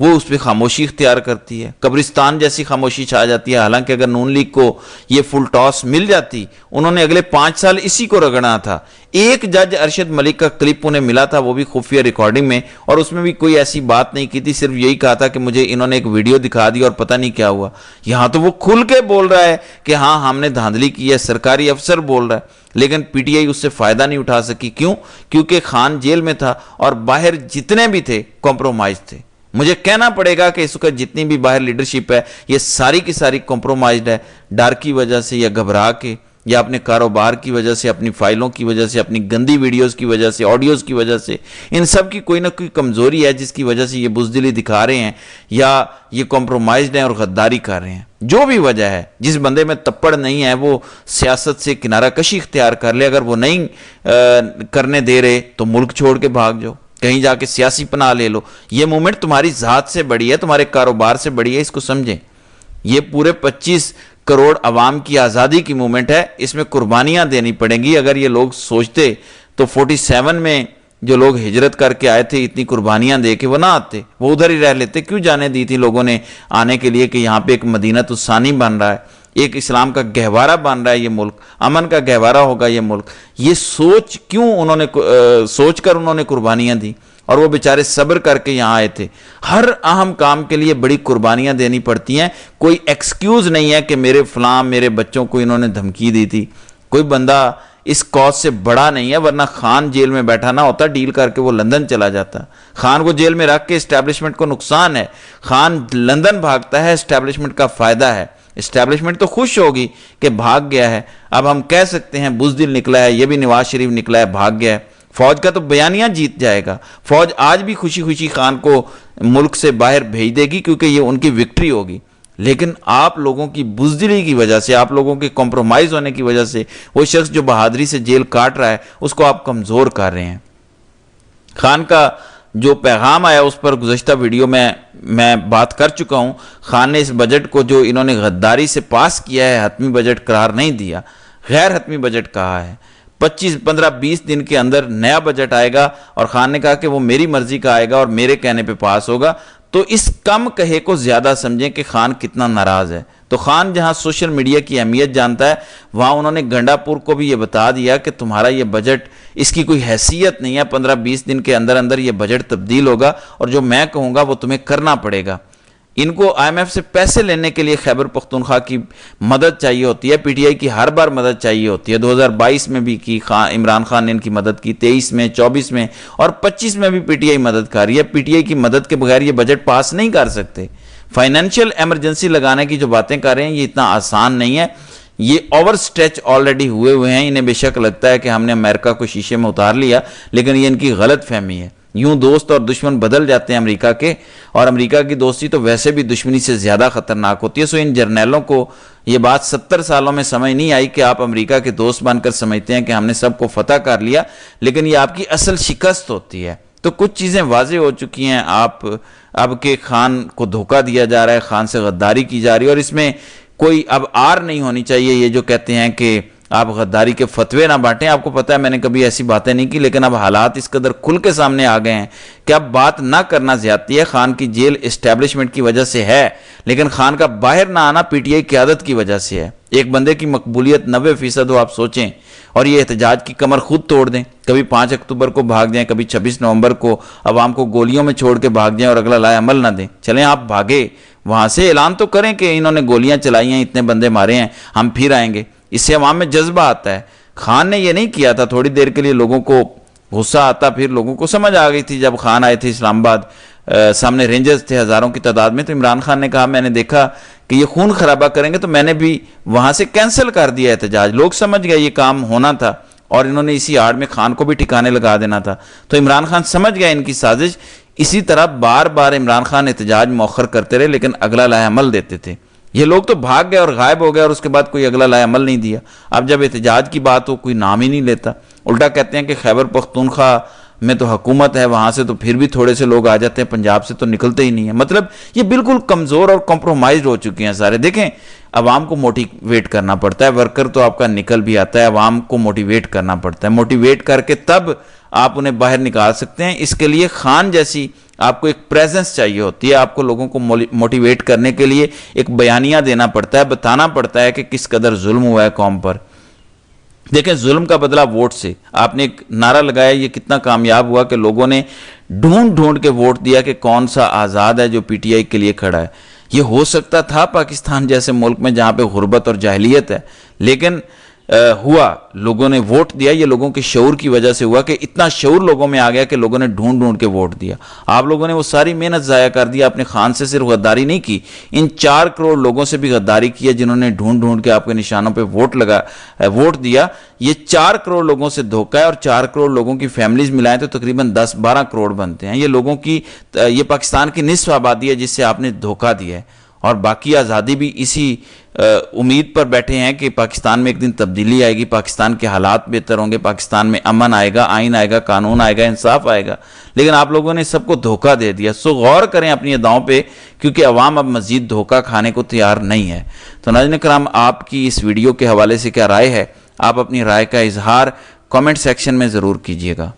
وہ اس پہ خاموشی اختیار کرتی ہے، قبرستان جیسی خاموشی چھا جاتی ہے. حالانکہ اگر نون لیگ کو یہ فل ٹاس مل جاتی، انہوں نے اگلے 5 سال اسی کو رگڑنا تھا. ایک جج ارشد ملک کا کلپ انہیں ملا تھا، وہ بھی خفیہ ریکارڈنگ میں، اور اس میں بھی کوئی ایسی بات نہیں کی تھی، صرف یہی کہا تھا کہ مجھے انہوں نے ایک ویڈیو دکھا دی اور پتہ نہیں کیا ہوا. یہاں تو وہ کھل کے بول رہا ہے کہ ہاں ہم نے دھاندلی کی ہے، سرکاری افسر بول رہا ہے. لیکن پی ٹی آئی اس سے فائدہ نہیں اٹھا سکی. کیوں؟ کیونکہ خان جیل میں تھا اور باہر جتنے بھی تھے کمپرومائز تھے. مجھے کہنا پڑے گا کہ اس وقت جتنی بھی باہر لیڈرشپ ہے یہ ساری کی ساری کمپرومائزڈ ہے، ڈر کی وجہ سے یا گھبرا کے یا اپنے کاروبار کی وجہ سے، اپنی فائلوں کی وجہ سے، اپنی گندی ویڈیوز کی وجہ سے، آڈیوز کی وجہ سے. ان سب کی کوئی نہ کوئی کمزوری ہے جس کی وجہ سے یہ بزدلی دکھا رہے ہیں یا یہ کمپرومائزڈ ہیں اور غداری کر رہے ہیں. جو بھی وجہ ہے، جس بندے میں تپڑ نہیں ہے وہ سیاست سے کنارہ کشی اختیار کر لے. اگر وہ نہیں کرنے دے رہے تو ملک چھوڑ کے بھاگ جاؤ، کہیں جا کے سیاسی پناہ لے لو. یہ مومنٹ تمہاری ذات سے بڑی ہے، تمہارے کاروبار سے بڑی ہے، اس کو سمجھیں. یہ پورے 25 کروڑ عوام کی آزادی کی مومنٹ ہے، اس میں قربانیاں دینی پڑیں گی. اگر یہ لوگ سوچتے تو 47 میں جو لوگ ہجرت کر کے آئے تھے اتنی قربانیاں دے کے وہ نہ آتے، وہ ادھر ہی رہ لیتے. کیوں جانے دی تھی لوگوں نے آنے کے لیے کہ یہاں پہ ایک مدینہ الثانی بن رہا ہے، ایک اسلام کا گہوارہ بن رہا ہے، یہ ملک امن کا گہوارہ ہوگا یہ ملک. یہ سوچ کیوں انہوں نے سوچ کر انہوں نے قربانیاں دی، اور وہ بیچارے صبر کر کے یہاں آئے تھے. ہر اہم کام کے لیے بڑی قربانیاں دینی پڑتی ہیں. کوئی ایکسکیوز نہیں ہے کہ میرے فلاں میرے بچوں کو انہوں نے دھمکی دی تھی. کوئی بندہ اس کاز سے بڑا نہیں ہے، ورنہ خان جیل میں بیٹھا نہ ہوتا، ڈیل کر کے وہ لندن چلا جاتا. خان کو جیل میں رکھ کے اسٹیبلشمنٹ کو نقصان ہے. خان لندن بھاگتا ہے، اسٹیبلشمنٹ کا فائدہ ہے. اسٹیبلشمنٹ تو خوش ہوگی کہ بھاگ گیا ہے. اب ہم کہہ سکتے ہیں بزدل نکلا ہے، یہ بھی نواز شریف نکلا ہے بھاگ گیا ہے. فوج کا تو بیانیہ جیت جائے گا. فوج آج بھی خوشی خوشی خان کو ملک سے باہر بھیج دے گی کیونکہ یہ ان کی وکٹری ہوگی. لیکن آپ لوگوں کی بزدلی کی وجہ سے، آپ لوگوں کے کمپرومائز ہونے کی وجہ سے، وہ شخص جو بہادری سے جیل کاٹ رہا ہے اس کو آپ کمزور کر رہے ہیں. خان کا جو پیغام آیا اس پر گزشتہ ویڈیو میں بات کر چکا ہوں. خان نے اس بجٹ کو جو انہوں نے غداری سے پاس کیا ہے، حتمی بجٹ قرار نہیں دیا، غیر حتمی بجٹ کہا ہے. 25 15 20 دن کے اندر نیا بجٹ آئے گا اور خان نے کہا کہ وہ میری مرضی کا آئے گا اور میرے کہنے پہ پاس ہوگا. تو اس کم کہے کو زیادہ سمجھیں کہ خان کتنا ناراض ہے. تو خان جہاں سوشل میڈیا کی اہمیت جانتا ہے، وہاں انہوں نے گنڈا پور کو بھی یہ بتا دیا کہ تمہارا یہ بجٹ اس کی کوئی حیثیت نہیں ہے. 15-20 دن کے اندر اندر یہ بجٹ تبدیل ہوگا اور جو میں کہوں گا وہ تمہیں کرنا پڑے گا. ان کو آئی ایم ایف سے پیسے لینے کے لیے خیبر پختونخوا کی مدد چاہیے ہوتی ہے. پی ٹی آئی کی ہر بار مدد چاہیے ہوتی ہے. 2022 میں بھی کی عمران خان نے ان کی مدد کی، 23 میں، 24 میں اور 25 میں بھی پی ٹی آئی مدد کر رہی ہے. پی ٹی آئی کی مدد کے بغیر یہ بجٹ پاس نہیں کر سکتے. فائنینشیل ایمرجنسی لگانے کی جو باتیں کر رہے ہیں یہ اتنا آسان نہیں ہے. یہ اوور سٹریچ آلریڈی ہوئے ہیں. انہیں بے شک لگتا ہے کہ ہم نے امریکہ کو شیشے میں اتار لیا، لیکن یہ ان کی غلط فہمی ہے. یوں دوست اور دشمن بدل جاتے ہیں امریکہ کے، اور امریکہ کی دوستی تو ویسے بھی دشمنی سے زیادہ خطرناک ہوتی ہے. سو ان جرنیلوں کو یہ بات 70 سالوں میں سمجھ نہیں آئی کہ آپ امریکہ کے دوست بن کر سمجھتے ہیں کہ ہم نے سب کو فتح کر لیا، لیکن یہ آپ کی اصل شکست ہوتی ہے. تو کچھ چیزیں واضح ہو چکی ہیں اب کہ خان کو دھوکہ دیا جا رہا ہے، خان سے غداری کی جا رہی ہے، اور اس میں کوئی اب آر نہیں ہونی چاہیے. یہ جو کہتے ہیں کہ آپ غداری کے فتوے نہ بانٹیں، آپ کو پتہ ہے میں نے کبھی ایسی باتیں نہیں کی، لیکن اب حالات اس قدر کھل کے سامنے آ گئے ہیں کہ اب بات نہ کرنا زیادتی ہے. خان کی جیل اسٹیبلشمنٹ کی وجہ سے ہے، لیکن خان کا باہر نہ آنا پی ٹی آئی قیادت کی وجہ سے ہے. ایک بندے کی مقبولیت 90% ہو، آپ سوچیں، اور یہ احتجاج کی کمر خود توڑ دیں. کبھی 5 اکتوبر کو بھاگ جائیں، کبھی 26 نومبر کو عوام کو گولیوں میں چھوڑ کے بھاگ جائیں اور اگلا لائے عمل نہ دیں. چلیں آپ بھاگے، وہاں سے اعلان تو کریں کہ انہوں نے گولیاں چلائی ہیں، اتنے بندے مارے ہیں، ہم پھر آئیں گے. اس سے عوام میں جذبہ آتا ہے. خان نے یہ نہیں کیا تھا. تھوڑی دیر کے لیے لوگوں کو غصہ آتا، پھر لوگوں کو سمجھ آ گئی تھی. جب خان آئے تھے اسلام آباد، سامنے رینجرز تھے ہزاروں کی تعداد میں، تو عمران خان نے کہا میں نے دیکھا کہ یہ خون خرابہ کریں گے تو میں نے بھی وہاں سے کینسل کر دیا احتجاج. لوگ سمجھ گئے یہ کام ہونا تھا اور انہوں نے اسی آڑ میں خان کو بھی ٹھکانے لگا دینا تھا. تو عمران خان سمجھ گئے ان کی سازش. اسی طرح بار بار عمران خان احتجاج مؤخر کرتے رہے، لیکن اگلا لائحہ عمل دیتے تھے. یہ لوگ تو بھاگ گئے اور غائب ہو گئے اور اس کے بعد کوئی اگلا لائحہ عمل نہیں دیا. اب جب احتجاج کی بات ہو کوئی نام ہی نہیں لیتا. الٹا کہتے ہیں کہ خیبر پختونخوا میں تو حکومت ہے، وہاں سے تو پھر بھی تھوڑے سے لوگ آ جاتے ہیں، پنجاب سے تو نکلتے ہی نہیں ہیں. مطلب یہ بالکل کمزور اور کمپرومائزڈ ہو چکے ہیں سارے. دیکھیں عوام کو موٹیویٹ کرنا پڑتا ہے. ورکر تو آپ کا نکل بھی آتا ہے، عوام کو موٹیویٹ کرنا پڑتا ہے. موٹیویٹ کر کے تب آپ انہیں باہر نکال سکتے ہیں. اس کے لیے خان جیسی آپ کو ایک پریزنس چاہیے ہوتی ہے, آپ کو لوگوں کو موٹیویٹ کرنے کے لیے ایک بیانیہ دینا پڑتا ہے, بتانا پڑتا ہے کہ کس قدر ظلم ہوا ہے قوم پر. دیکھیں ظلم کا بدلہ ووٹ سے, آپ نے ایک نعرہ لگایا, یہ کتنا کامیاب ہوا کہ لوگوں نے ڈھونڈ ڈھونڈ کے ووٹ دیا کہ کون سا آزاد ہے جو پی ٹی آئی کے لیے کھڑا ہے. یہ ہو سکتا تھا پاکستان جیسے ملک میں جہاں پہ غربت اور جاہلیت ہے, لیکن ہوا, لوگوں نے ووٹ دیا. یہ لوگوں کے شعور کی وجہ سے ہوا کہ اتنا شعور لوگوں میں آ گیا کہ لوگوں نے ڈھونڈ ڈھونڈ کے ووٹ دیا. آپ لوگوں نے وہ ساری محنت ضائع کر دیا. اپنے خان سے صرف غداری نہیں کی, ان 4 کروڑ لوگوں سے بھی غداری کی ہے جنہوں نے ڈھونڈ ڈھونڈ کے آپ کے نشانوں پہ ووٹ دیا. یہ 4 کروڑ لوگوں سے دھوکا ہے, اور 4 کروڑ لوگوں کی فیملیز ملائیں تو تقریباً 10-12 کروڑ بنتے ہیں. یہ لوگوں کی, یہ پاکستان کی نصف آبادی ہے جس سے آپ نے دھوکا دیا ہے. اور باقی آزادی بھی اسی امید پر بیٹھے ہیں کہ پاکستان میں ایک دن تبدیلی آئے گی, پاکستان کے حالات بہتر ہوں گے, پاکستان میں امن آئے گا, آئین آئے گا, قانون آئے گا, انصاف آئے گا. لیکن آپ لوگوں نے سب کو دھوکہ دے دیا. سو غور کریں اپنی اداؤں پہ, کیونکہ عوام اب مزید دھوکہ کھانے کو تیار نہیں ہے. تو ناظرین کرام, آپ کی اس ویڈیو کے حوالے سے کیا رائے ہے؟ آپ اپنی رائے کا اظہار کامنٹ سیکشن میں ضرور کیجیے گا.